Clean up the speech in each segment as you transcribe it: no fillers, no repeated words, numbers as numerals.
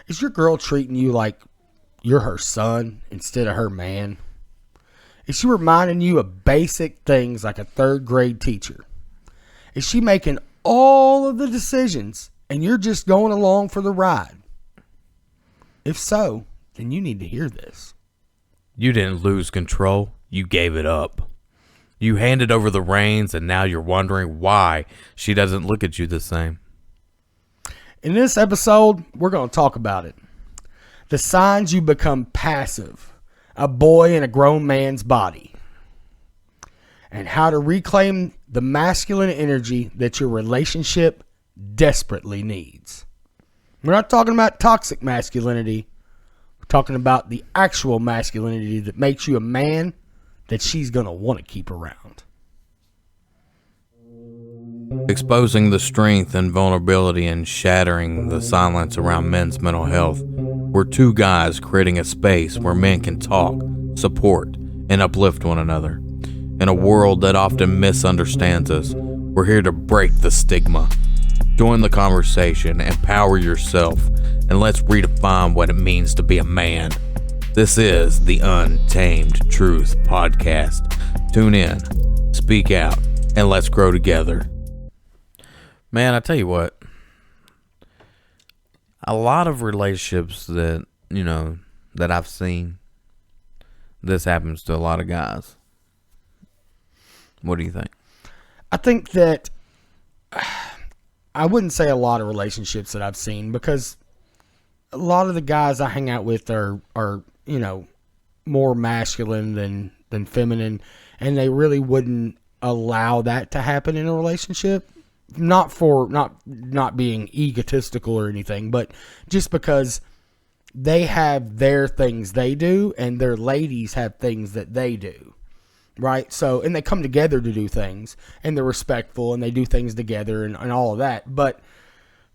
Is your girl treating you like you're her son instead of her man? Is she reminding you of basic things like a third grade teacher? Is she making all of the decisions and you're just going along for the ride? If so, then you need to hear this. You didn't lose control. You gave it up. You handed over the reins, and now you're wondering why she doesn't look at you the same. In this episode, we're going to talk about it. The signs you become passive, a boy in a grown man's body, and how to reclaim the masculine energy that your relationship desperately needs. We're not talking about toxic masculinity. We're talking about the actual masculinity that makes you a man that she's going to want to keep around. Exposing the strength and vulnerability and shattering the silence around men's mental health. We're two guys creating a space where men can talk, support, and uplift one another. In a world that often misunderstands us, we're here to break the stigma. Join the conversation, empower yourself, and let's redefine what it means to be a man. This is the Untamed Truth Podcast. Tune in, speak out, and let's grow together. Man, I tell you what, a lot of relationships that, that I've seen, this happens to a lot of guys. What do you think? I think that I wouldn't say a lot of relationships that I've seen, because a lot of the guys I hang out with are more masculine than feminine, and they really wouldn't allow that to happen in a relationship. Not being egotistical or anything, but just because they have their things they do and their ladies have things that they do, right? So, and they come together to do things, and they're respectful and they do things together and all of that. But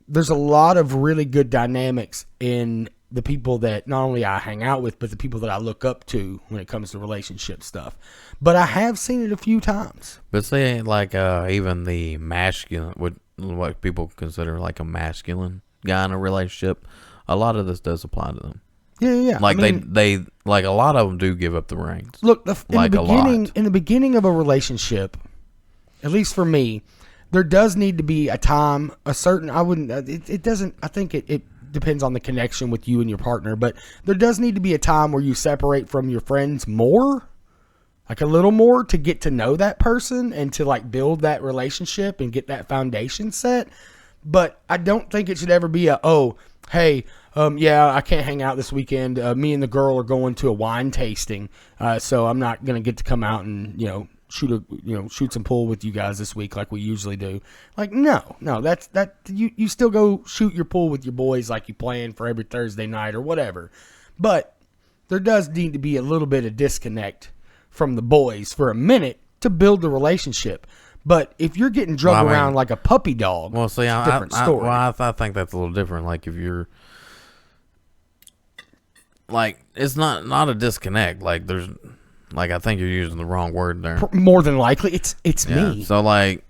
there's a lot of really good dynamics in the people that not only I hang out with, but the people that I look up to when it comes to relationship stuff. But I have seen it a few times. But say like even the masculine, what people consider like a masculine guy in a relationship, a lot of this does apply to them. Yeah. Like they like a lot of them do give up the reins. Look, in the beginning of a relationship, at least for me, there does need to be a time, I think it depends on the connection with you and your partner, but there does need to be a time where you separate from your friends more, like a little more, to get to know that person and to like build that relationship and get that foundation set. But I don't think it should ever be hey, I can't hang out this weekend. Me and the girl are going to a wine tasting, so I'm not going to get to come out and, shoot some pool with you guys this week like we usually do. Like, no, you still go shoot your pool with your boys like you plan for every Thursday night or whatever. But there does need to be a little bit of disconnect from the boys for a minute to build the relationship. But if you're getting drugged around like a puppy dog, it's a different story. I think that's a little different. Like if you're like, it's not a disconnect. Like there's, like, I think you're using the wrong word there. More than likely, it's me. So, like,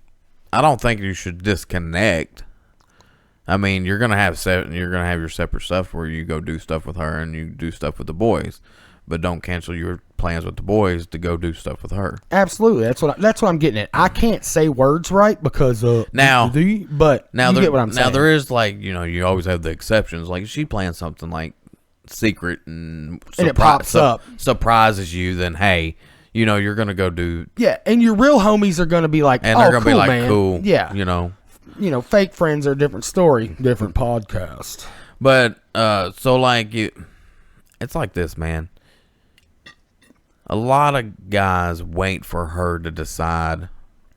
I don't think you should disconnect. I mean, you're gonna have your separate stuff where you go do stuff with her and you do stuff with the boys, but don't cancel your plans with the boys to go do stuff with her. Absolutely, that's what I'm getting at. I can't say words right because but now you get what I'm saying. Now there is like you always have the exceptions. Like if she plans something like secret and it pops up, surprises you, then hey, you're gonna go do. Yeah, and your real homies are gonna be like, and they're gonna cool, be like, man. Cool, yeah. Fake friends are a different story, different podcast. But so like it's like this, man. A lot of guys wait for her to decide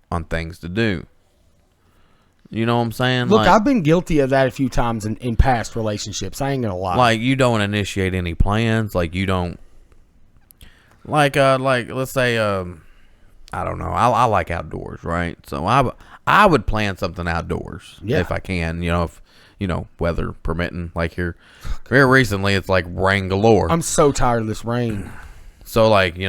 on things to do. You know what I'm saying? Look, I've been guilty of that a few times in past relationships. I ain't gonna lie. Like, you don't initiate any plans. Like, you don't. Like let's say, I don't know. I like outdoors, right? So I would plan something outdoors if I can. If weather permitting. Like here recently, it's like rain galore. I'm so tired of this rain. So like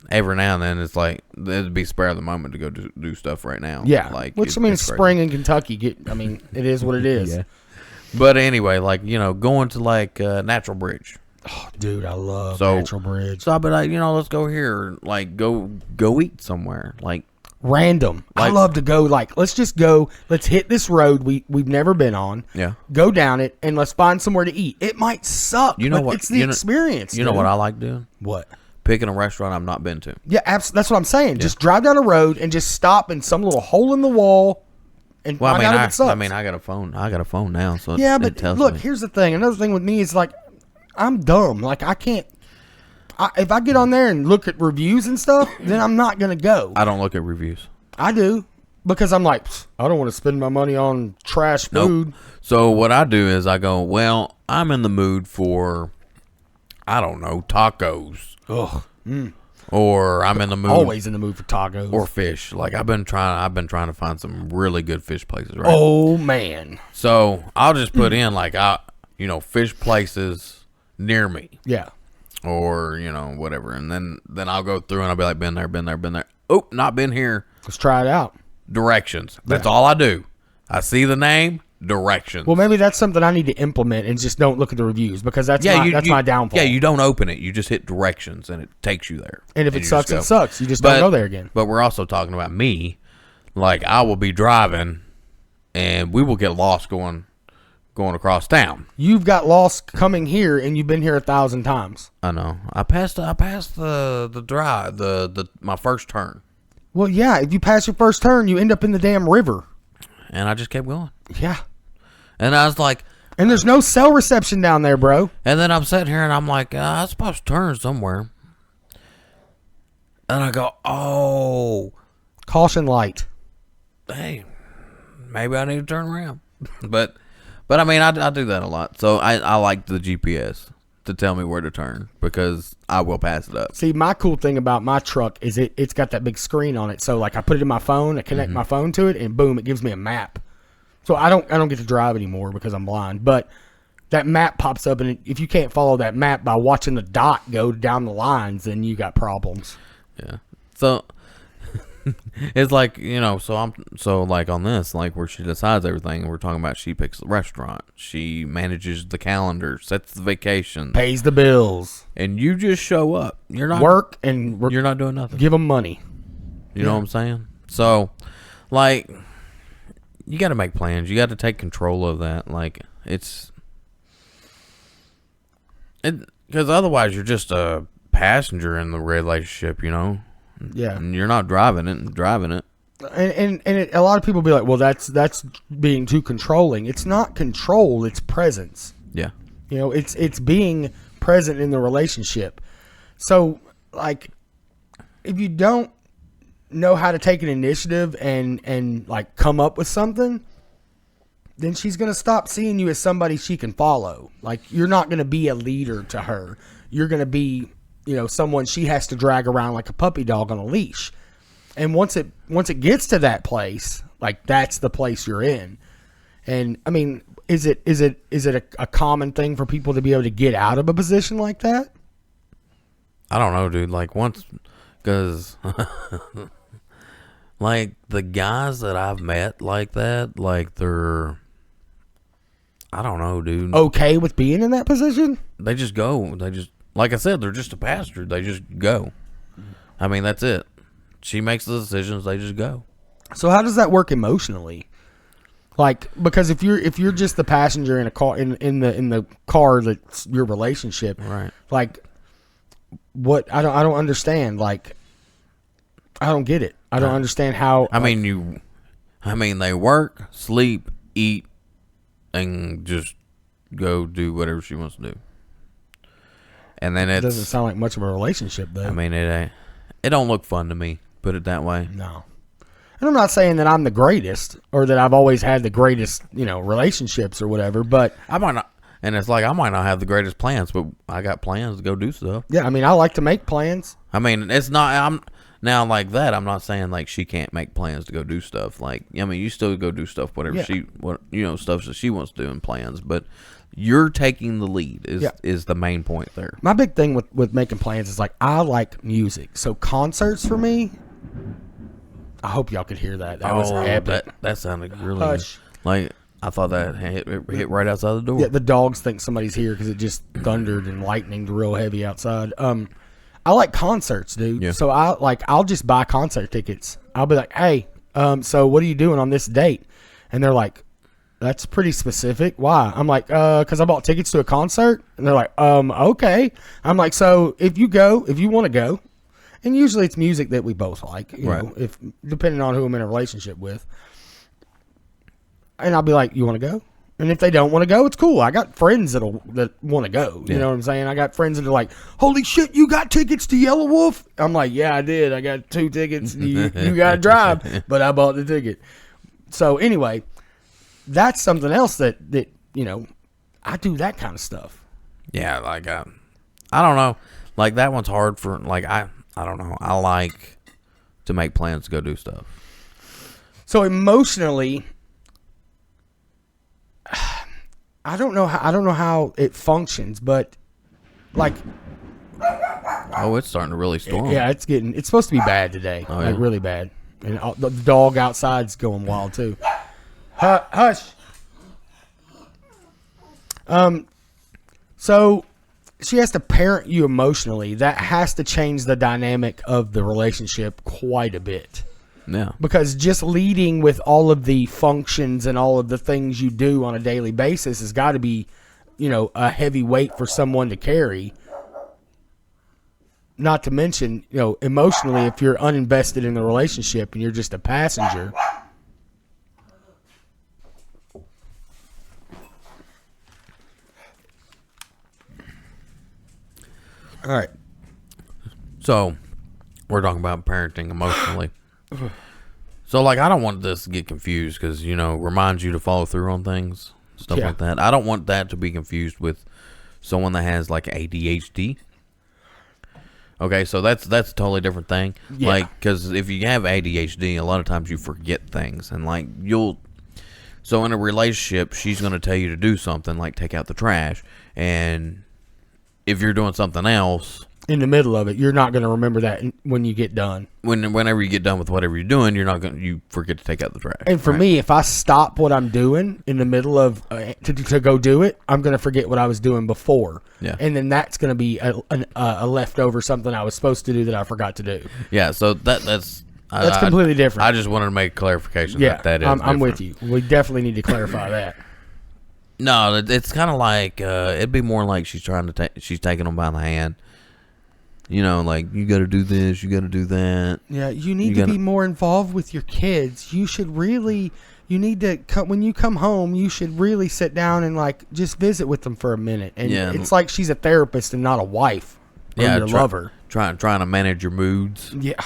every now and then it's like it'd be spare of the moment to go do stuff right now. Yeah, like which I mean, it's spring in Kentucky. It is what it is. Yeah. But anyway, like, going to like Natural Bridge. Oh, dude, I love Natural Bridge. So I'll be like, let's go here. Like, go eat somewhere. Like, random. I love to go, like, let's just go. Let's hit this road we've never been on. Yeah. Go down it, and let's find somewhere to eat. It might suck, but what? It's the experience. You know what I like doing? What? Picking a restaurant I've not been to. Yeah, that's what I'm saying. Yeah. Just drive down a road and just stop in some little hole in the wall and find out if it sucks. I mean, I got a phone. I got a phone now, so yeah, but look, here's the thing. Another thing with me is, like, I'm dumb. Like, I can't. If I get on there and look at reviews and stuff, then I'm not gonna go. I don't look at reviews. I do, because I'm like, I don't want to spend my money on trash food. Nope. So what I do is I go, well, I'm in the mood for, I don't know, tacos. Ugh. Or I'm in the mood. Always in the mood for tacos. Or fish. Like, I've been trying to find some really good fish places, right? Oh, man. So I'll just put in, like, fish places near me. Yeah. Or, whatever. And then I'll go through and I'll be like, been there. Oh, not been here. Let's try it out. Directions. That's all I do. I see the name, directions. Well, maybe that's something I need to implement and just don't look at the reviews, because that's my downfall. Yeah, you don't open it. You just hit directions and it takes you there. And if it sucks, it sucks. You just don't go there again. But we're also talking about me. Like, I will be driving and we will get lost going across town. You've got lost coming here, and you've been here 1,000 times. I know. I passed the drive, my first turn. Well, yeah, if you pass your first turn, you end up in the damn river. And I just kept going. Yeah. And I was like... And there's no cell reception down there, bro. And then I'm sitting here, and I'm like, I'm supposed to turn somewhere. And I go, oh. Caution light. Hey, maybe I need to turn around. But I mean, I do that a lot. So I like the GPS to tell me where to turn, because I will pass it up. See, my cool thing about my truck is it's got that big screen on it. So, like, I put it in my phone, I connect my phone to it, and boom, it gives me a map. So I don't get to drive anymore because I'm blind. But that map pops up, and if you can't follow that map by watching the dot go down the lines, then you got problems. Yeah. So it's like, so like on this, like, where she decides everything, and we're talking about, she picks the restaurant, she manages the calendar, sets the vacation, pays the bills, and you just show up. You're not work, and you're not doing nothing. Give them money. You know what I'm saying? So, like, you got to make plans. You got to take control of that. Like, because otherwise you're just a passenger in the relationship, Yeah, and you're not driving it. And a lot of people be like, well, that's being too controlling. It's not control, it's presence. Yeah. It's being present in the relationship. So, like, if you don't know how to take an initiative and like come up with something, then she's going to stop seeing you as somebody she can follow. Like, you're not going to be a leader to her. You're going to be, someone she has to drag around like a puppy dog on a leash. And once it gets to that place, like, that's the place you're in. And I mean, is it a common thing for people to be able to get out of a position like that? I don't know, dude. Like, once, because like, the guys that I've met like that, like, they're, I don't know, dude. Okay with being in that position? They just go. They just, like I said, they're just a pastor. They just go. I mean, that's it. She makes the decisions. They just go. So how does that work emotionally? Like, because if you're just the passenger in a car in the car that's your relationship, right? Like, what I don't understand. Like, I don't get it. I don't understand how. I mean, they work, sleep, eat, and just go do whatever she wants to do. And then it doesn't sound like much of a relationship, though. I mean, it don't look fun to me. Put it that way. No. And I'm not saying that I'm the greatest or that I've always had the greatest, relationships or whatever, but I might not. And it's like, I might not have the greatest plans, but I got plans to go do stuff. Yeah, I mean, I like to make plans. I mean, it's not. I'm not saying like she can't make plans to go do stuff. Like, I mean, you still go do stuff, whatever stuff that she wants to do in plans, but you're taking the lead is the main point there. My big thing with making plans is, like, I like music. So concerts for me, I hope y'all could hear that. That was epic. That sounded really Hush. like I thought that hit right outside the door. Yeah, the dogs think somebody's here because it just thundered and lightninged real heavy outside. I like concerts, dude. Yeah. So I'll just buy concert tickets. I'll be like, hey, so what are you doing on this date? And they're like, that's pretty specific. Why? I'm like, because I bought tickets to a concert. And they're like, okay. I'm like, so if you want to go, and usually it's music that we both like, you know, if depending on who I'm in a relationship with. And I'll be like, you want to go? And if they don't want to go, it's cool. I got friends that want to go. You know what I'm saying? I got friends that are like, holy shit, you got tickets to Yellow Wolf? I'm like, yeah, I did. I got 2 tickets. You got to drive, but I bought the ticket. So anyway, that's something else that you know, I do that kind of stuff. Yeah, like I don't know. Like that one's hard for like I don't know. I like to make plans to go do stuff. So emotionally, I don't know how it functions, but like, oh, it's starting to really storm. yeah, it's supposed to be bad today, like really bad, and the dog outside's going wild too. Hush. So she has to parent you emotionally. That has to change the dynamic of the relationship quite a bit. Yeah. Because just leading with all of the functions and all of the things you do on a daily basis has got to be, you know, a heavy weight for someone to carry. Not to mention, you know, emotionally, if you're uninvested in the relationship and you're just a passenger. All right. So, we're talking about parenting emotionally. So, like, I don't want this to get confused because, you know, reminds you to follow through on things, stuff like that. I don't want that to be confused with someone that has, like, ADHD. Okay, so that's a totally different thing. Yeah. Like, because if you have ADHD, a lot of times you forget things. And, like, so in a relationship, she's going to tell you to do something, like take out the trash. And if you're doing something else in the middle of it, you're not going to remember that when you get done. Whenever you get done with whatever you're doing, you forget to take out the trash. And for me, if I stop what I'm doing in the middle of to go do it, I'm going to forget what I was doing before. Yeah. And then that's going to be a leftover something I was supposed to do that I forgot to do. Yeah. So that's completely different. I just wanted to make clarification. Yeah, that is. I'm with you. We definitely need to clarify that. No, it's kind of like it'd be more like she's taking them by the hand. You know, like, you got to do this, you got to do that. Yeah, you need to be more involved with your kids. You need to, when you come home, you should really sit down and, like, just visit with them for a minute. And it's like she's a therapist and not a wife or your lover. Trying to manage your moods. Yeah.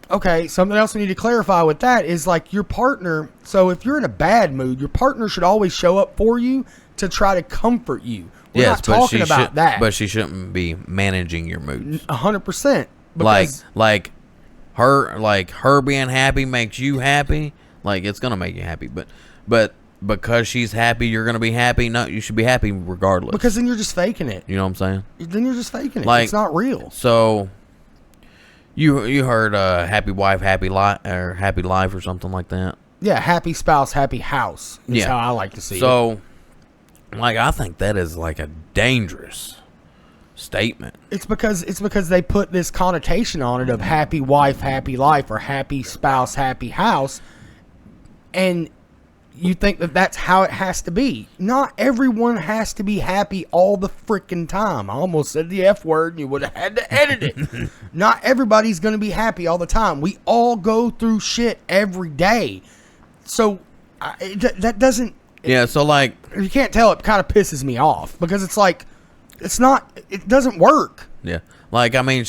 Okay, something else we need to clarify with that is, like, your partner. So if you're in a bad mood, your partner should always show up for you to try to comfort you. We're not talking about that. But she shouldn't be managing your moods. 100%. Like her being happy makes you happy. Like, it's gonna make you happy, but because she's happy, you're gonna be happy. No, you should be happy regardless. Because then you're just faking it. You know what I'm saying? Then you're just faking it. Like, it's not real. So you heard happy wife, happy life, or happy life, or something like that. Yeah, happy spouse, happy house. Is how I like to see it. So, like, I think that is like a dangerous statement. It's because they put this connotation on it of happy wife, happy life, or happy spouse, happy house, and you think that that's how it has to be. Not everyone has to be happy all the freaking time. I almost said the F word, and you would have had to edit it. Not everybody's going to be happy all the time. We all go through shit every day. So that doesn't... Yeah, so, like... You can't tell, it kind of pisses me off. Because it's like, it doesn't work. Yeah. Like, I mean,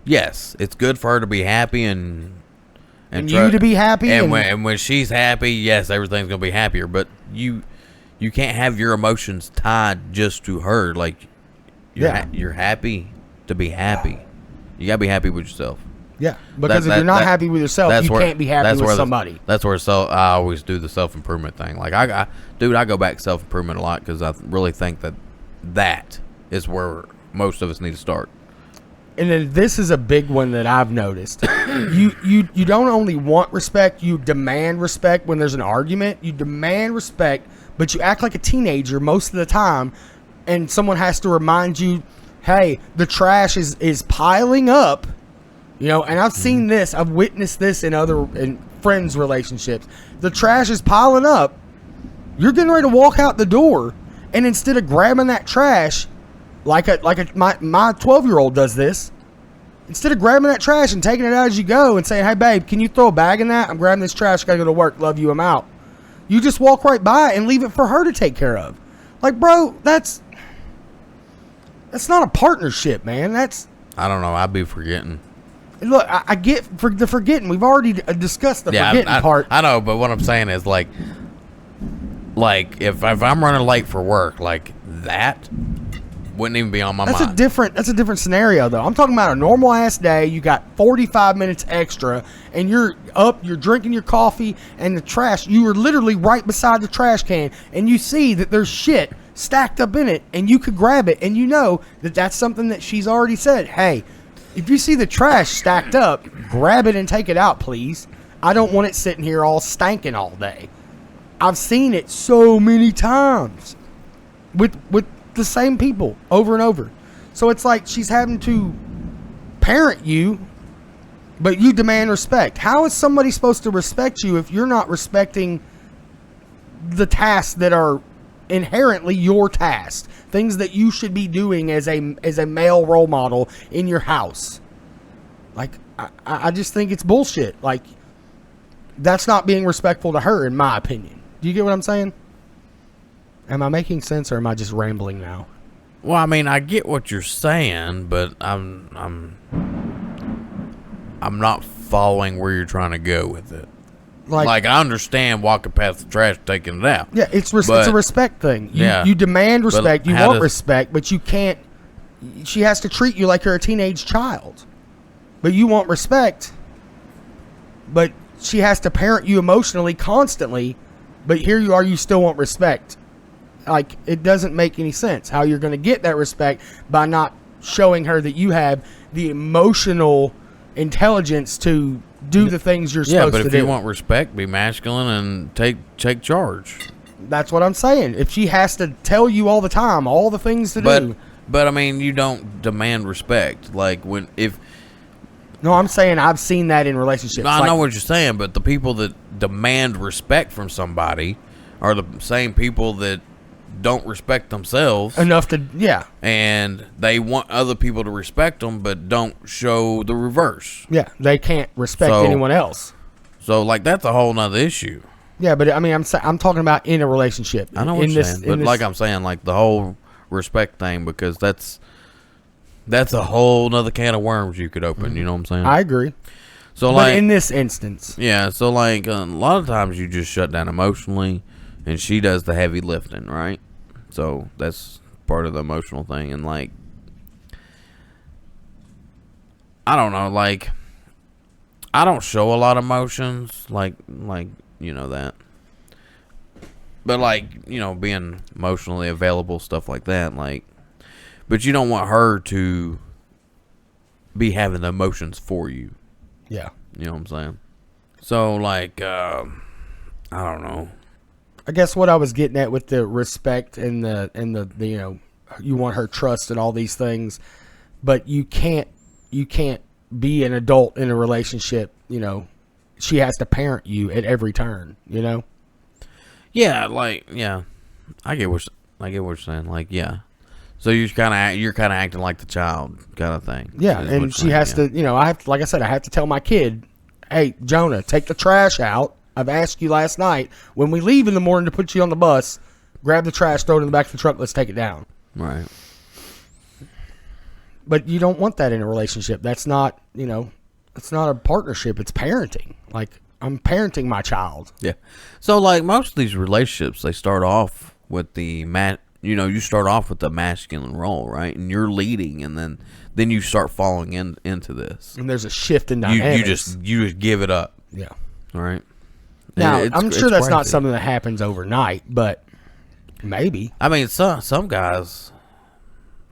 yes, it's good for her to be happy and you to be happy. And when she's happy, yes, everything's going to be happier. But you can't have your emotions tied just to her. Like, you're happy to be happy. You got to be happy with yourself. Yeah, because if you're not happy with yourself, you can't be happy with somebody. That's where I always do the self-improvement thing. Like, I go back to self-improvement a lot because I really think that is where most of us need to start. and then this is a big one that I've noticed. You don't only want respect, you demand respect when there's an argument. You demand respect, but you act like a teenager most of the time, and someone has to remind you, hey, the trash is piling up. You know, and I've seen this, I've witnessed this in friends' relationships. The trash is piling up. You're getting ready to walk out the door, and instead of grabbing that trash, my 12-year-old does this, instead of grabbing that trash and taking it out as you go and saying, hey, babe, can you throw a bag in that? I'm grabbing this trash, gotta go to work, love you, I'm out. You just walk right by and leave it for her to take care of. Like, bro, that's not a partnership, man. I don't know, I'd be forgetting. Look, I get for the forgetting. We've already discussed the forgetting part. I know, but what I'm saying is, like if I'm running late for work, like that wouldn't even be on my mind. That's a different scenario, though. I'm talking about a normal ass day. You got 45 minutes extra, and you're up. You're drinking your coffee, and the trash. You were literally right beside the trash can, and you see that there's shit stacked up in it, and you could grab it, and you know that that's something that she's already said. Hey, if you see the trash stacked up, grab it and take it out, please. I don't want it sitting here all stanking all day. I've seen it so many times with the same people over and over. So it's like she's having to parent you, but you demand respect. How is somebody supposed to respect you if you're not respecting the tasks that are inherently your tasks? Things that you should be doing as a male role model in your house. Like, I just think it's bullshit. Like, that's not being respectful to her, in my opinion. Do you get what I'm saying? Am I making sense, or am I just rambling now? Well, I mean, I get what you're saying, but I'm not following where you're trying to go with it. Like I understand walking past the trash, taking it out. Yeah, it's a respect thing. You demand respect, you want respect, but you can't. She has to treat you like you're a teenage child. But you want respect, but she has to parent you emotionally constantly. But here you are, you still want respect. Like, it doesn't make any sense how you're going to get that respect by not showing her that you have the emotional intelligence to do the things you're supposed to do. Yeah, but if you want respect, be masculine and take charge. That's what I'm saying. If she has to tell you all the time all the things to do. But I mean, you don't demand respect. Like, No, I'm saying I've seen that in relationships. I know what you're saying, but the people that demand respect from somebody are the same people that don't respect themselves enough to, and they want other people to respect them, but don't show the reverse. Yeah, they can't respect anyone else. So, like, that's a whole nother issue. Yeah, but I mean, I'm talking about in a relationship. I know what you're saying, but like I'm saying, like the whole respect thing, because that's a whole nother can of worms you could open. You know what I'm saying? I agree. So, but in this instance, yeah. So, like, a lot of times you just shut down emotionally, and she does the heavy lifting, right? So that's part of the emotional thing, and like, I don't know, like, I don't show a lot of emotions, like you know that, but like, you know, being emotionally available, stuff like that, like, but you don't want her to be having the emotions for you. Yeah, you know what I'm saying. So like, I don't know. I guess what I was getting at with the respect and the you know, you want her trust and all these things, but you can't be an adult in a relationship. You know, she has to parent you at every turn. You know. Yeah, like, yeah, I get what you're saying. Like, yeah. So you're kind of acting like the child kind of thing. Yeah, and she has to. You know, I have to tell my kid, hey, Jonah, take the trash out. I've asked you last night, when we leave in the morning to put you on the bus, grab the trash, throw it in the back of the truck, let's take it down. Right. But you don't want that in a relationship. That's not, you know, it's not a partnership. It's parenting. Like, I'm parenting my child. Yeah. So, like, most of these relationships, they start off with you start off with the masculine role, right? And you're leading, and then you start falling into this. And there's a shift in dynamics. You just give it up. Yeah. All right. Now, I'm sure that's not something that happens overnight, but maybe. I mean, some guys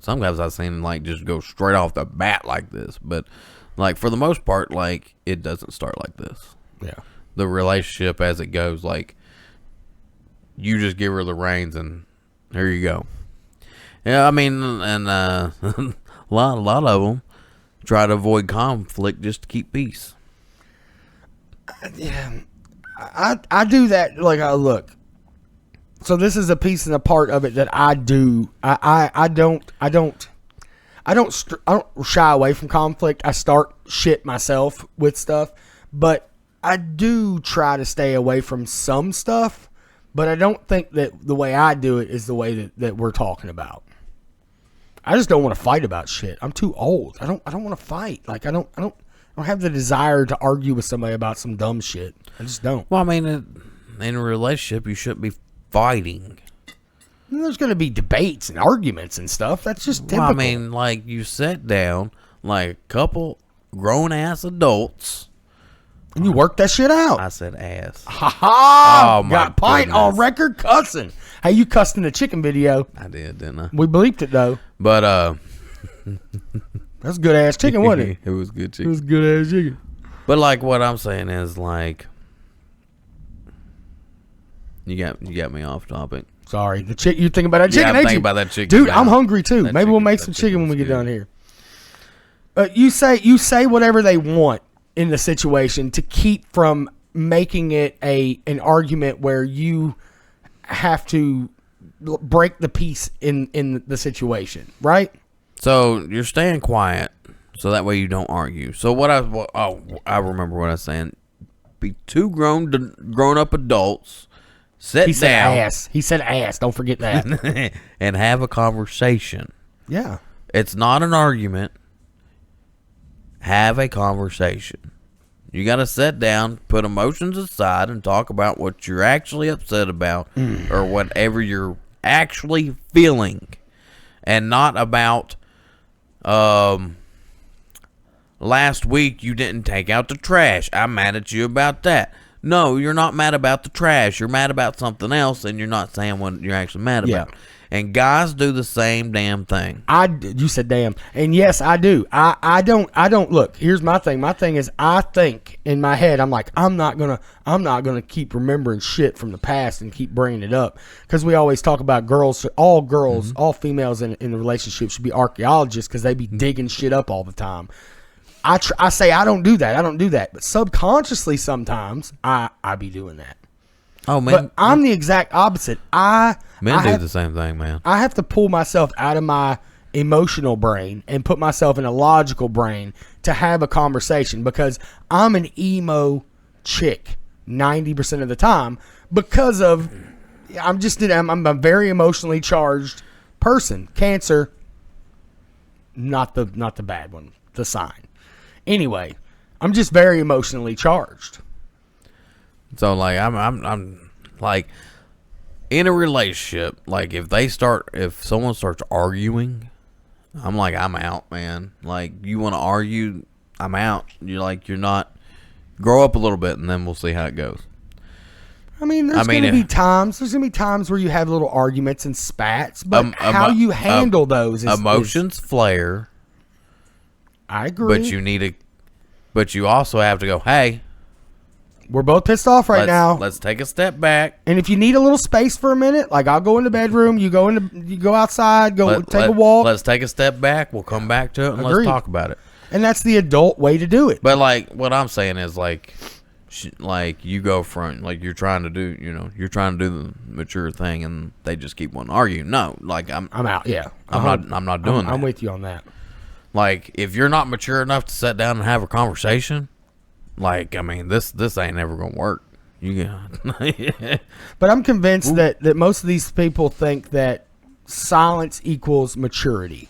some guys I've seen like just go straight off the bat like this, but like for the most part, like it doesn't start like this. Yeah. The relationship as it goes, like you just give her the reins and here you go. Yeah, I mean, and a lot of them try to avoid conflict just to keep peace. Yeah, I do that. Like, look. So this is a piece and a part of it that I do. I don't shy away from conflict. I start shit myself with stuff, but I do try to stay away from some stuff. But I don't think that the way I do it is the way that we're talking about. I just don't want to fight about shit. I'm too old. I don't want to fight. Like I don't have the desire to argue with somebody about some dumb shit. I just don't. Well, I mean, in a relationship, you shouldn't be fighting. There's going to be debates and arguments and stuff. That's just typical. Well, I mean, like you sit down like a couple grown ass adults. And you work that shit out. I said ass. Ha ha! Oh, my Got pint goodness. on record cussing. Hey, you cussed in the chicken video. I did, didn't I? We bleeped it though. But That's good ass chicken, wasn't it? it was good It chicken. was good ass chicken. But like what I'm saying is like you got me off topic. Sorry, the chick. You thinking about that chicken? I'm ain't thinking you? about that chicken. Dude, now. I'm hungry too. That Maybe we'll chicken- make that some chicken when we get chicken's done here. You say whatever they want in the situation to keep from making it an argument where you have to break the peace in the situation, right? So you're staying quiet, so that way you don't argue. So I remember what I was saying. Be two grown up adults. Sit He said down ass. He said ass. Don't forget that. and have a conversation. Yeah. It's not an argument. Have a conversation. You got to sit down, put emotions aside, and talk about what you're actually upset about or whatever you're actually feeling. And not about, last week you didn't take out the trash. I'm mad at you about that. No, you're not mad about the trash. You're mad about something else, and you're not saying what you're actually mad about. Yeah. And guys do the same damn thing. You said damn. And yes, I do. I don't look. Here's my thing. My thing is I think in my head I'm like I'm not going to keep remembering shit from the past and keep bringing it up cuz we always talk about girls, all females in the relationship should be archaeologists cuz they be digging shit up all the time. I say I don't do that. But subconsciously sometimes I be doing that. Oh, man. But I'm the exact opposite. Men do the same thing, man. I have to pull myself out of my emotional brain and put myself in a logical brain to have a conversation because I'm an emo chick 90% of the time because of I'm a very emotionally charged person. Cancer, not the bad one, the sign. Anyway, I'm just very emotionally charged. So like I'm like in a relationship, like if someone starts arguing, I'm like, I'm out, man. Like you want to argue, I'm out. You're not, grow up a little bit and then we'll see how it goes. I mean, there's going to be times where you have little arguments and spats, but how you handle those is emotions flare. I agree. But you also have to go, hey, we're both pissed off right now. Let's take a step back. And if you need a little space for a minute, like I'll go in the bedroom, you go outside, take a walk. Let's take a step back. We'll come back to it and let's talk about it. And that's the adult way to do it. But like what I'm saying is like you go front, like you're trying to do the mature thing, and they just keep wanting to argue. No, like I'm out. Yeah, I'm not doing that. I'm with you on that. Like if you're not mature enough to sit down and have a conversation, like I mean this ain't ever gonna work. But I'm convinced that most of these people think that silence equals maturity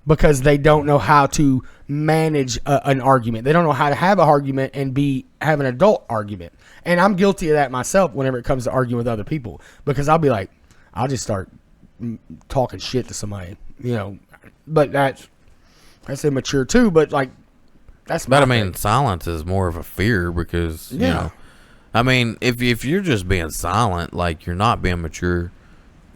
because they don't know how to manage an argument. They don't know how to have an argument and have an adult argument. And I'm guilty of that myself whenever it comes to arguing with other people because I'll be like, I'll just start talking shit to somebody, but that's immature too, but like that's But I mean, silence is more of a fear because I mean, if you're just being silent, like you're not being mature,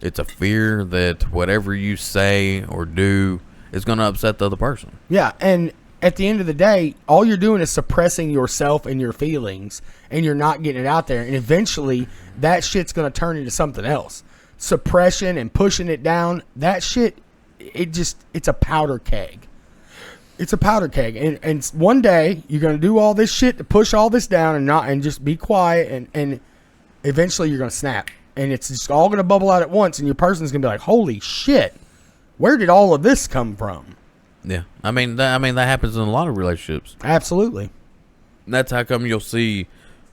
It's a fear that whatever you say or do is going to upset the other person. Yeah, and at the end of the day, all you're doing is suppressing yourself and your feelings, and you're not getting it out there. And eventually, that shit's going to turn into something else. Suppression and pushing it down, that shit, it's a powder keg. It's a powder keg. And one day, you're going to do all this shit to push all this down and just be quiet, and eventually you're going to snap. And it's just all going to bubble out at once, and your person's going to be like, holy shit, where did all of this come from? Yeah. I mean, that happens in a lot of relationships. Absolutely. That's how come you'll see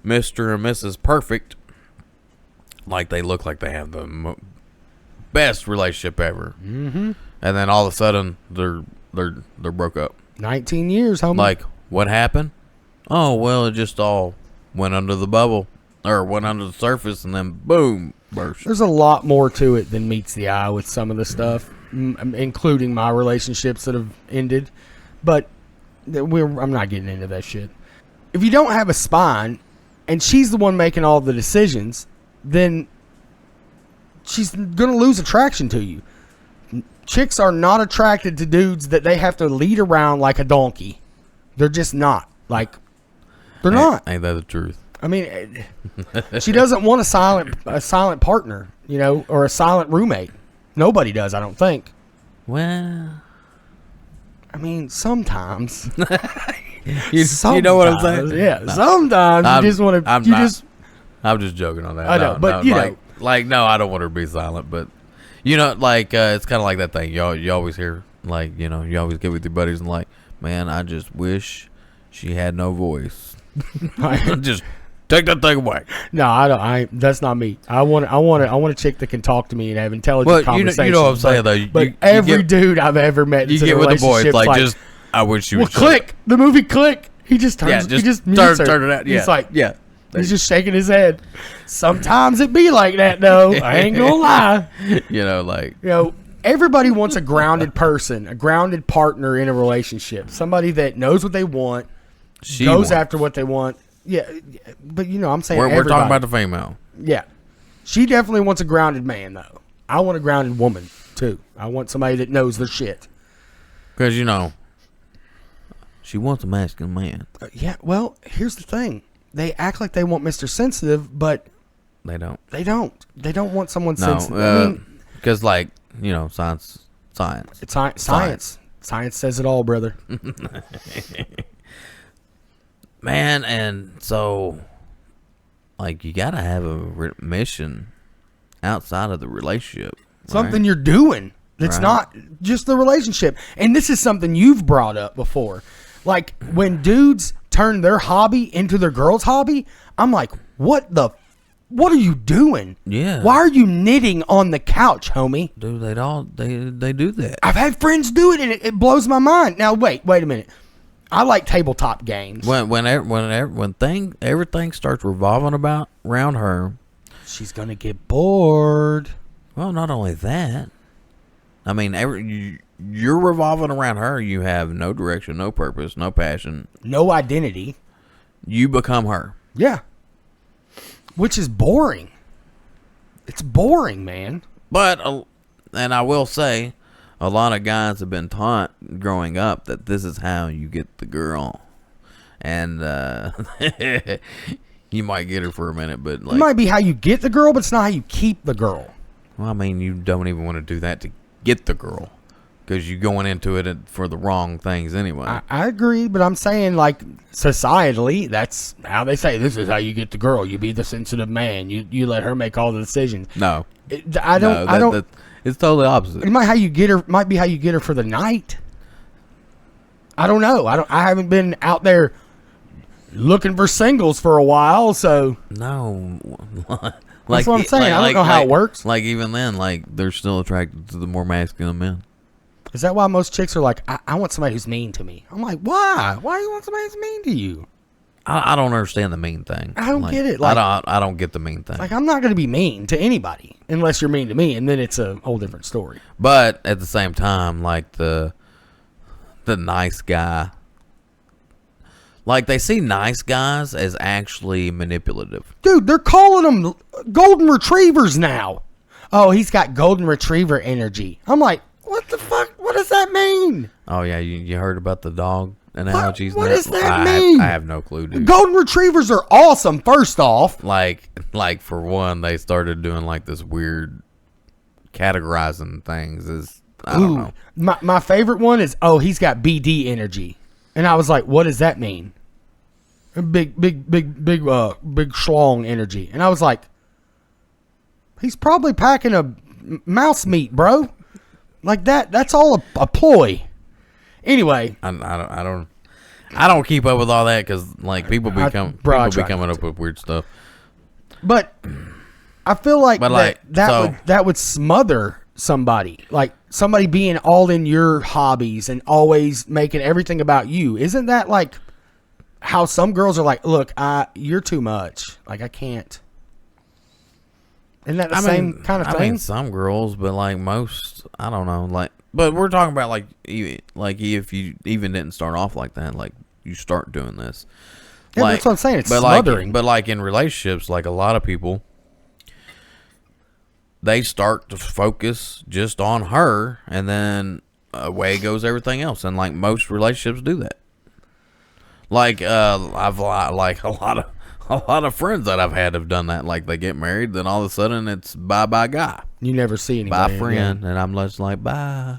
Mr. and Mrs. Perfect, like they look like they have the best relationship ever. Mm-hmm. And then all of a sudden, they're broke up. 19 years, homie. Like, what happened? Oh, well, it just all went under the bubble. Or went under the surface and then boom, burst. There's a lot more to it than meets the eye with some of the stuff, including my relationships that have ended. But I'm not getting into that shit. If you don't have a spine and she's the one making all the decisions, then she's going to lose attraction to you. Chicks are not attracted to dudes that they have to lead around like a donkey. They're just not. Like, they're not. Ain't that the truth? I mean, she doesn't want a silent partner, or a silent roommate. Nobody does, I don't think. Well, I mean, sometimes. You know what I'm saying? Yeah, no. Sometimes you just want to. I'm just joking on that. I know, but no, I don't want her to be silent, but it's kind of like that thing. You always hear, you always get with your buddies and man, I just wish she had no voice. Just take that thing away. No, I don't. That's not me. I want a chick that can talk to me and have intelligent conversations. You know what I'm saying, though. But every dude I've ever met, you get with the boys, just I wish you. Well, Click. The movie Click. He just turns. He just mutes her. turn it out. Yeah. He's like, yeah. He's just shaking his head. Sometimes it be like that, though. I ain't gonna lie. Everybody wants a grounded person, a grounded partner in a relationship. Somebody that knows what they want, goes after what they want. Yeah, but I'm saying we're talking about the female. Yeah, she definitely wants a grounded man, though. I want a grounded woman too. I want somebody that knows their shit. Because she wants a masculine man. Yeah. Well, here's the thing: they act like they want Mr. Sensitive, but they don't. They don't want someone sensitive. Because science. It's science. Science says it all, brother. Man, and so, you gotta have a mission outside of the relationship. Something you're doing that's not just the relationship. And this is something you've brought up before. Like, when dudes turn their hobby into their girl's hobby, I'm like, what are you doing? Yeah. Why are you knitting on the couch, homie? Dude, they do that. I've had friends do it, and it blows my mind. Now, wait a minute. I like tabletop games. When everything starts revolving around her, she's gonna get bored. Well, not only that. I mean, you're revolving around her. You have no direction, no purpose, no passion, no identity. You become her. Yeah. Which is boring. It's boring, man. But, and I will say, a lot of guys have been taught growing up that this is how you get the girl. And you might get her for a minute, but it might be how you get the girl, but it's not how you keep the girl. Well, I mean, you don't even want to do that to get the girl, because you're going into it for the wrong things anyway. I agree, but I'm saying, societally, that's how they say this is how you get the girl. You be the sensitive man. You let her make all the decisions. No. I don't. It's totally opposite. It might be how you get her for the night. I don't know. I haven't been out there looking for singles for a while, so no. That's what I'm saying. I don't know how it works. Even then, they're still attracted to the more masculine men. Is that why most chicks are like, I want somebody who's mean to me? I'm like, why? Why do you want somebody who's mean to you? I don't understand the mean thing. I don't get it. I don't get the mean thing. I'm not going to be mean to anybody unless you're mean to me, and then it's a whole different story. But at the same time, the nice guy, they see nice guys as actually manipulative. Dude, they're calling them golden retrievers now. oh, he's got golden retriever energy. I'm like, what the fuck? What does that mean? Oh yeah, you heard about the dog analogies? What does that mean? I have no clue, dude. Golden retrievers are awesome. First off, Like for one, they started doing like this weird categorizing things. I don't know. my favorite one is, oh, he's got BD energy, and I was like, what does that mean? Big schlong energy, and I was like, he's probably packing a mouse meat, bro. Like that. That's all a ploy. Anyway, I don't keep up with all that because like people be coming up with weird stuff. But I feel like But that would smother somebody. Like somebody being all in your hobbies and always making everything about you. Isn't that like how some girls are like, look, you're too much. Like I can't. Isn't that the same kind of thing? I mean, some girls, but like most, I don't know. Like, but we're talking about like if you even didn't start off like that, like you start doing this. Yeah, like, that's what I'm saying. It's smothering. But like in relationships, like a lot of people, they start to focus just on her, and then away goes everything else. And like most relationships do that. Like I've like a lot of friends that I've had have done that. Like they get married, then all of a sudden it's bye guy. You never see anybody. Bye friend, and I'm just like bye.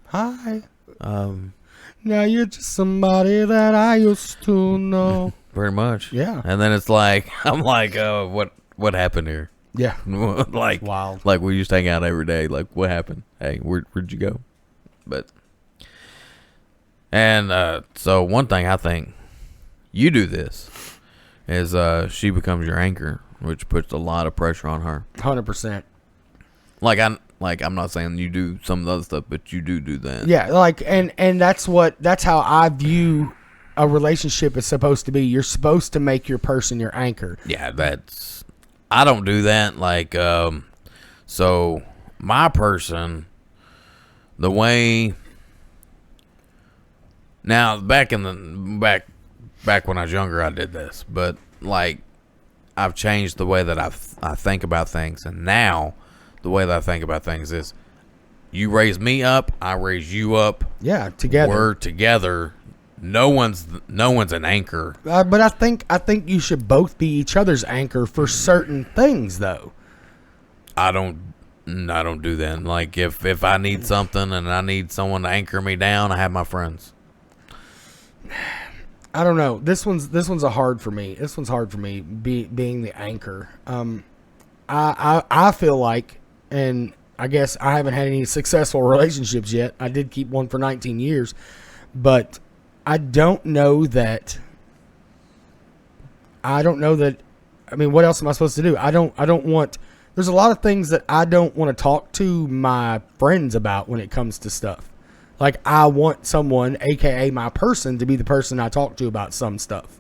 Hi. Now you're just somebody that I used to know. Pretty much. Yeah. And then it's like I'm like, what happened here? Yeah. Like wild. Like we used to hang out every day. Like what happened? Hey, where'd you go? But so one thing I think you do this is she becomes your anchor, which puts a lot of pressure on her. 100%. I'm not saying you do some of the other stuff, but you do that. Yeah, like and that's how I view a relationship is supposed to be. You're supposed to make your person your anchor. Yeah, I don't do that. Like so my person, the way now back when I was younger, I did this, but like I've changed the way that I think about things, and now the way that I think about things is you raise me up, I raise you up. Yeah, together. We're together. No one's an anchor. But I think you should both be each other's anchor for certain things, though. I don't do that. Like if I need something and I need someone to anchor me down, I have my friends. I don't know. This one's hard for me. This one's hard for me being the anchor. I feel like, and I guess I haven't had any successful relationships yet. I did keep one for 19 years, but I don't know that. I mean, what else am I supposed to do? I don't want. There's a lot of things that I don't want to talk to my friends about when it comes to stuff. Like, I want someone, aka my person, to be the person I talk to about some stuff.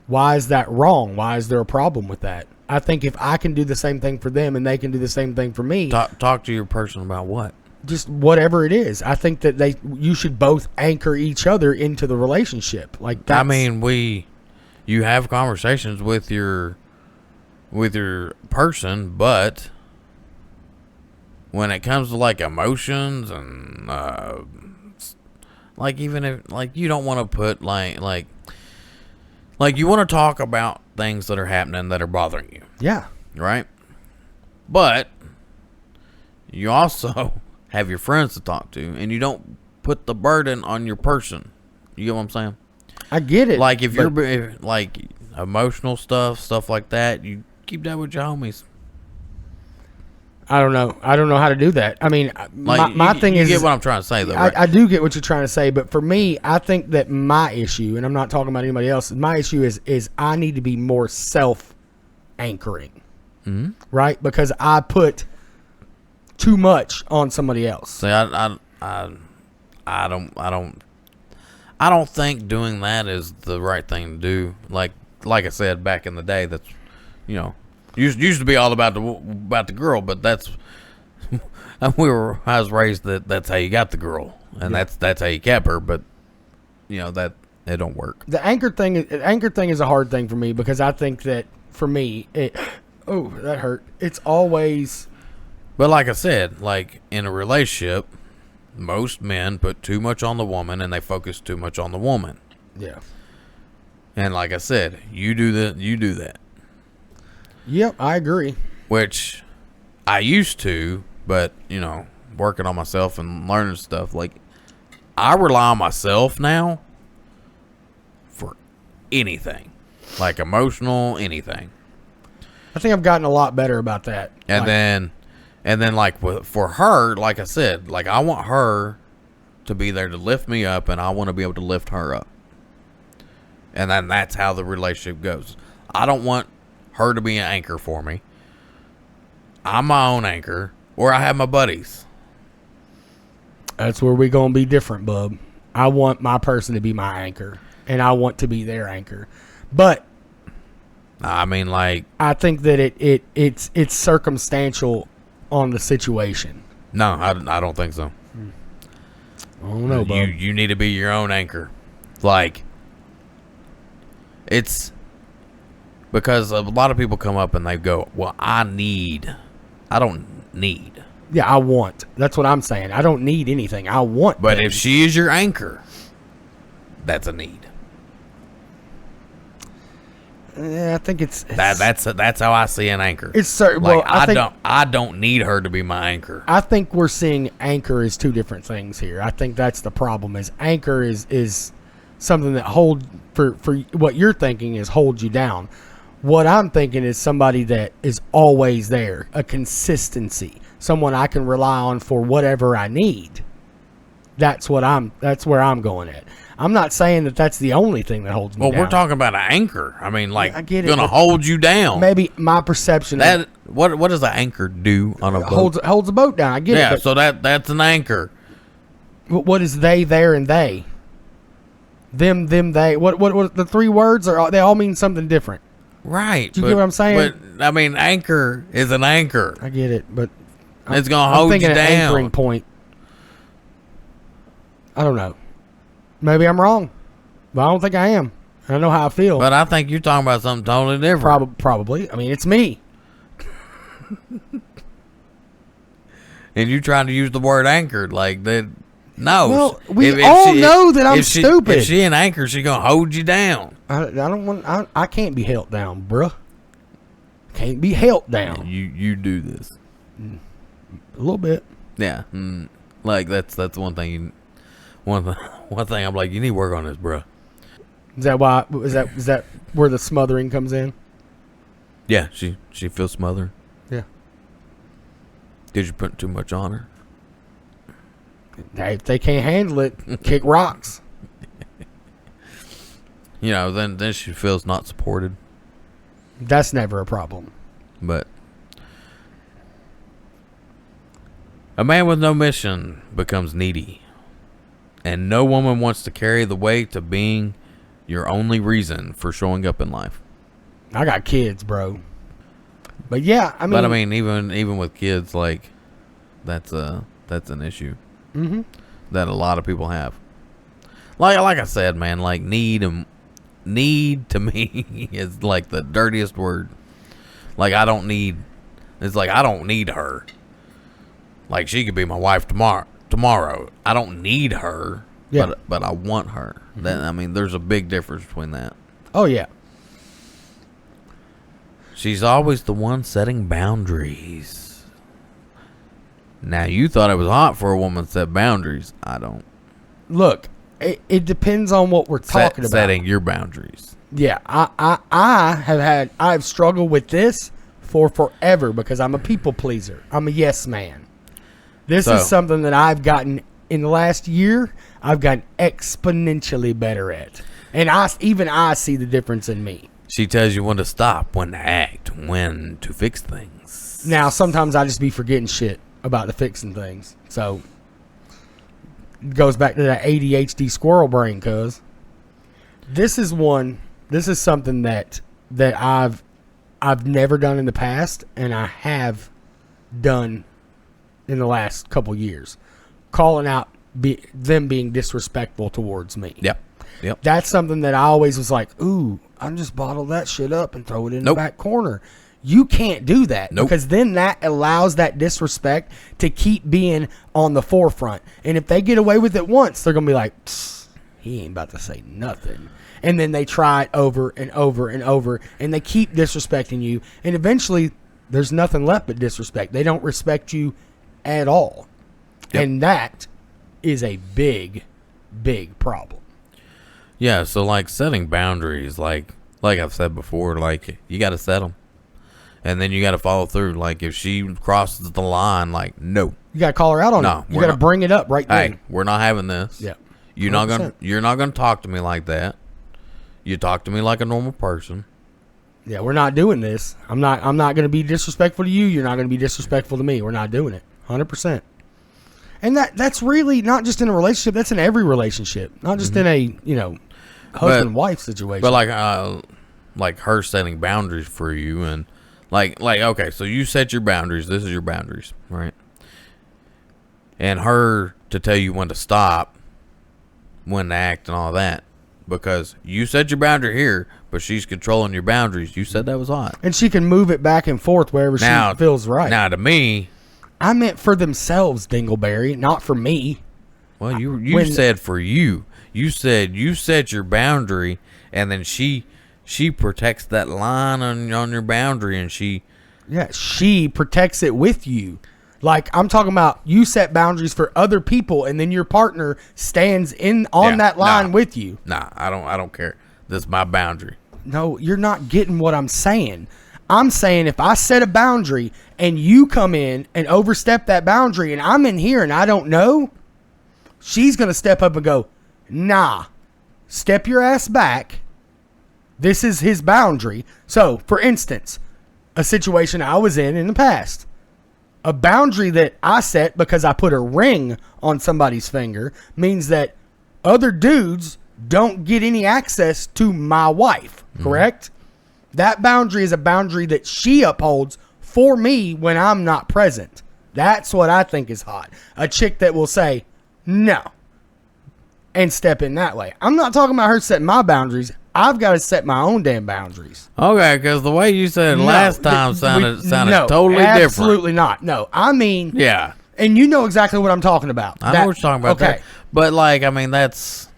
Why is that wrong? Why is there a problem with that? I think if I can do the same thing for them and they can do the same thing for me. Talk to your person about what? Just whatever it is. I think that you should both anchor each other into the relationship. Like that's, I mean, you have conversations with your person, but when it comes to like emotions and like even if like you don't want to put like you want to talk about things that are happening that are bothering you. Yeah. Right? But you also have your friends to talk to, and you don't put the burden on your person. You get what I'm saying? I get it. Like if like emotional stuff like that, you keep that with your homies. I don't know how to do that. I mean, like, my thing is, you get what I'm trying to say, though, right? I do get what you're trying to say, but for me, I think that my issue, and I'm not talking about anybody else, my issue is I need to be more self-anchoring, right? Because I put too much on somebody else. See, I don't think doing that is the right thing to do. Like I said back in the day, that's used to be all about the girl, but that's I was raised that's how you got the girl, and that's how you kept her. But that it don't work. The anchor thing is a hard thing for me because I think that for me, that hurt. It's always But like I said, like in a relationship, most men put too much on the woman and they focus too much on the woman. Yeah. And like I said, you do that. Yep, I agree. Which I used to, but working on myself and learning stuff, like I rely on myself now for anything, like emotional anything. I think I've gotten a lot better about that. And then like for her, like I said, like I want her to be there to lift me up, and I want to be able to lift her up. And then that's how the relationship goes. I don't want her to be an anchor for me. I'm my own anchor, or I have my buddies. That's where we're going to be different, bub. I want my person to be my anchor, and I want to be their anchor. But I mean, like, I think that it's circumstantial on the situation. No, I don't think so. I don't know, bub. You need to be your own anchor. Like, it's because a lot of people come up and they go, well, I don't need. Yeah, I want. That's what I'm saying. I don't need anything. I want. But things. if she is your anchor, that's a need. Yeah, I think it's that's how I see an anchor. It's certain. Like, Well, I don't need her to be my anchor. I think we're seeing anchor as two different things here. I think that's the problem. Is anchor is something that hold for what you're thinking is hold you down. What I'm thinking is somebody that is always there, a consistency, someone I can rely on for whatever I need. That's where I'm going at. I'm not saying that that's the only thing that holds me down. Well, we're talking about an anchor. I mean, like, I get it, gonna hold you down. Maybe my perception That what does an anchor do on a boat? holds a boat down. I get it. Yeah, But so that's an anchor. what is they, there, and they? Them, they. What the three words are? They all mean something different. Right. Do you get what I'm saying? But I mean, anchor is an anchor. I get it, but It's gonna I'm hold you thinking an anchoring down. point. I don't know. Maybe I'm wrong, but I don't think I am. I know how I feel. But I think you're talking about something totally different. Probably. I mean, it's me. And you trying to use the word anchored like that. No. Well, we all know that I'm stupid. If she an anchor, she gonna hold you down. I don't want. I can't be held down, bruh. Can't be held down. You do this A little bit. Yeah. Like that's one thing. One thing I'm like, you need to work on this, bro. Is that why? Is that where the smothering comes in? Yeah, she feels smothered. Yeah. Did you put too much on her? Hey, if they can't handle it, kick rocks. Then she feels not supported. That's never a problem. But a man with no mission becomes needy. And no woman wants to carry the weight of being your only reason for showing up in life. I got kids, bro. But yeah, I mean, even with kids, like that's an issue that a lot of people have. Like I said, man, like need to me is like the dirtiest word. Like I don't need her. Like she could be my wife tomorrow. I don't need her, yeah. but I want her. There's a big difference between that. Oh yeah. She's always the one setting boundaries. Now you thought it was hot for a woman to set boundaries. I don't. Look, it depends on what we're talking about. Setting your boundaries. Yeah, I've struggled with this for forever because I'm a people pleaser. I'm a yes man. This is something that I've gotten in the last year. I've gotten exponentially better at, and I see the difference in me. She tells you when to stop, when to act, when to fix things. Now, sometimes I just be forgetting shit about the fixing things. So, it goes back to that ADHD squirrel brain, cuz. This is something that I've never done in the past, and I have done in the last couple years. Calling out them being disrespectful towards me. Yep. That's something that I always was like, ooh, I just bottle that shit up and throw it in the back corner. You can't do that Nope. because then that allows that disrespect to keep being on the forefront. And if they get away with it once, they're going to be like, he ain't about to say nothing. And then they try it over and over and over, and they keep disrespecting you. And eventually, there's nothing left but disrespect. They don't respect you at all. Yep. And that is a big, big problem. Yeah, so like setting boundaries, like I've said before, like you got to set them. And then you got to follow through. Like if she crosses the line, like no, You got to call her out on it. You got to bring it up right then. Hey, we're not having this. Yeah. You're 100%. not gonna talk to me like that. You talk to me like a normal person. Yeah, we're not doing this. I'm not going to be disrespectful to you. You're not going to be disrespectful to me. We're not doing it. 100%. And that's really not just in a relationship. That's in every relationship. Not just in a, husband-wife situation. But like her setting boundaries for you, and like okay, so you set your boundaries. This is your boundaries, right? And her to tell you when to stop, when to act, and all that, because you set your boundary here, but she's controlling your boundaries. You said that was odd. And she can move it back and forth wherever she feels right. Now, to me, I meant for themselves, Dingleberry, not for me. well, you said for you. You said you set your boundary, and then she protects that line on your boundary, and she protects it with you. Like, I'm talking about you set boundaries for other people, and then your partner stands on that line with you. Nah, I don't care. This is my boundary. No, you're not getting what I'm saying. I'm saying if I set a boundary and you come in and overstep that boundary and I'm in here and I don't know, she's going to step up and go, nah, step your ass back. This is his boundary. So, for instance, a situation I was in the past. A boundary that I set because I put a ring on somebody's finger means that other dudes don't get any access to my wife, correct? That boundary is a boundary that she upholds for me when I'm not present. That's what I think is hot. A chick that will say, no, and step in that way. I'm not talking about her setting my boundaries. I've got to set my own damn boundaries. Okay, because the way you said it last time sounded totally different. Absolutely not. No, I mean, yeah, and you know exactly what I'm talking about. I know what you're talking about. Okay, but like, I mean, that's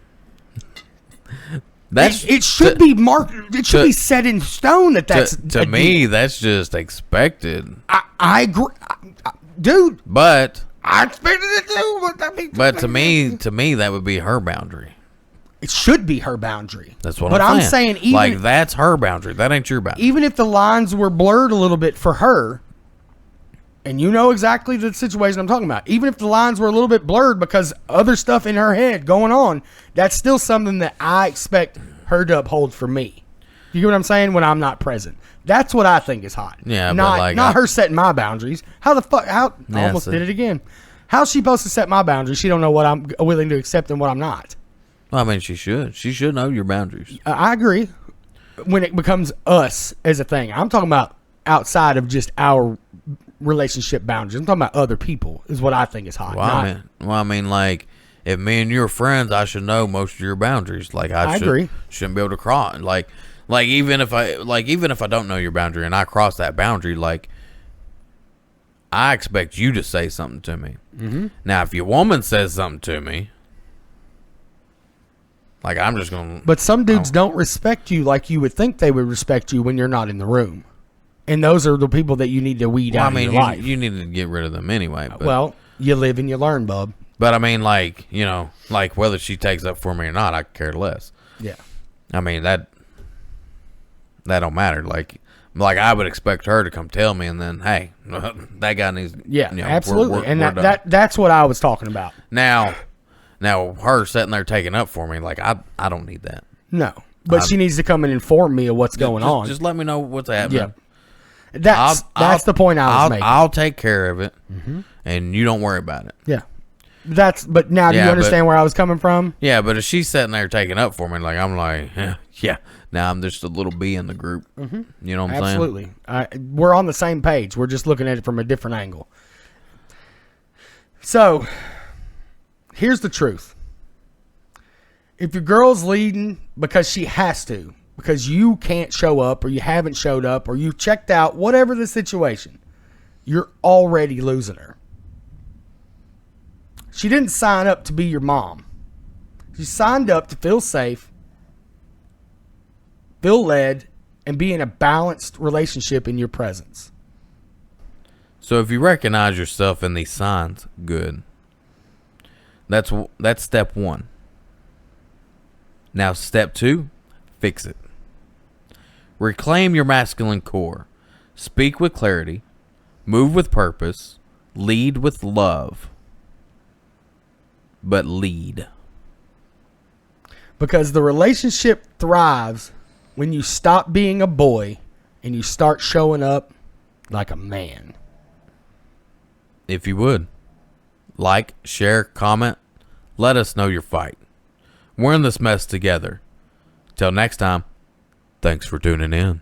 it should be marked. It should be set in stone that's to me. That's just expected. I agree, dude. But I expected it too. But to me, that would be her boundary. It should be her boundary. That's what I'm saying. Even like that's her boundary. That ain't your boundary. Even if the lines were blurred a little bit for her, and you know exactly the situation I'm talking about. Even if the lines were a little bit blurred because other stuff in her head going on, that's still something that I expect her to uphold for me. You get what I'm saying? When I'm not present. That's what I think is hot. Yeah, not her setting my boundaries. How the fuck? I almost did it again. How's she supposed to set my boundaries? She don't know what I'm willing to accept and what I'm not. Well, I mean, she should. She should know your boundaries. I agree. When it becomes us as a thing, I'm talking about outside of just our relationship boundaries. I'm talking about other people. Is what I think is hot. Well, I mean, like if me and you are friends, I should know most of your boundaries. Like I agree. Shouldn't be able to cross. Like even if I don't know your boundary and I cross that boundary, like I expect you to say something to me. Mm-hmm. Now, if your woman says something to me. Like, I'm just going to... But some dudes don't respect you like you would think they would respect you when you're not in the room. And those are the people that you need to weed out of your life. You need to get rid of them anyway. But, well, you live and you learn, bub. But, I mean, like, like whether she takes up for me or not, I care less. Yeah. I mean, that don't matter. Like I would expect her to come tell me and then, hey, that guy needs... Yeah, absolutely. And that's what I was talking about. Now, her sitting there taking up for me, like, I don't need that. No. But she needs to come and inform me of what's going on. Just let me know what's happening. Yeah. That's the point I was making. I'll take care of it, and you don't worry about it. Yeah. But now do you understand where I was coming from? Yeah, but if she's sitting there taking up for me, like, I'm like, yeah, now I'm just a little bee in the group. Mm-hmm. You know what I'm saying? Absolutely. We're on the same page. We're just looking at it from a different angle. So... here's the truth. If your girl's leading because she has to, because you can't show up or you haven't showed up or you checked out, whatever the situation, you're already losing her. She didn't sign up to be your mom. She signed up to feel safe, feel led, and be in a balanced relationship in your presence. So if you recognize yourself in these signs, good. That's step 1. Now step 2, fix it. Reclaim your masculine core. Speak with clarity. Move with purpose. Lead with love. But lead. Because the relationship thrives when you stop being a boy and you start showing up like a man. If you would, like, share, comment, let us know your fight. We're in this mess together. Till next time, thanks for tuning in.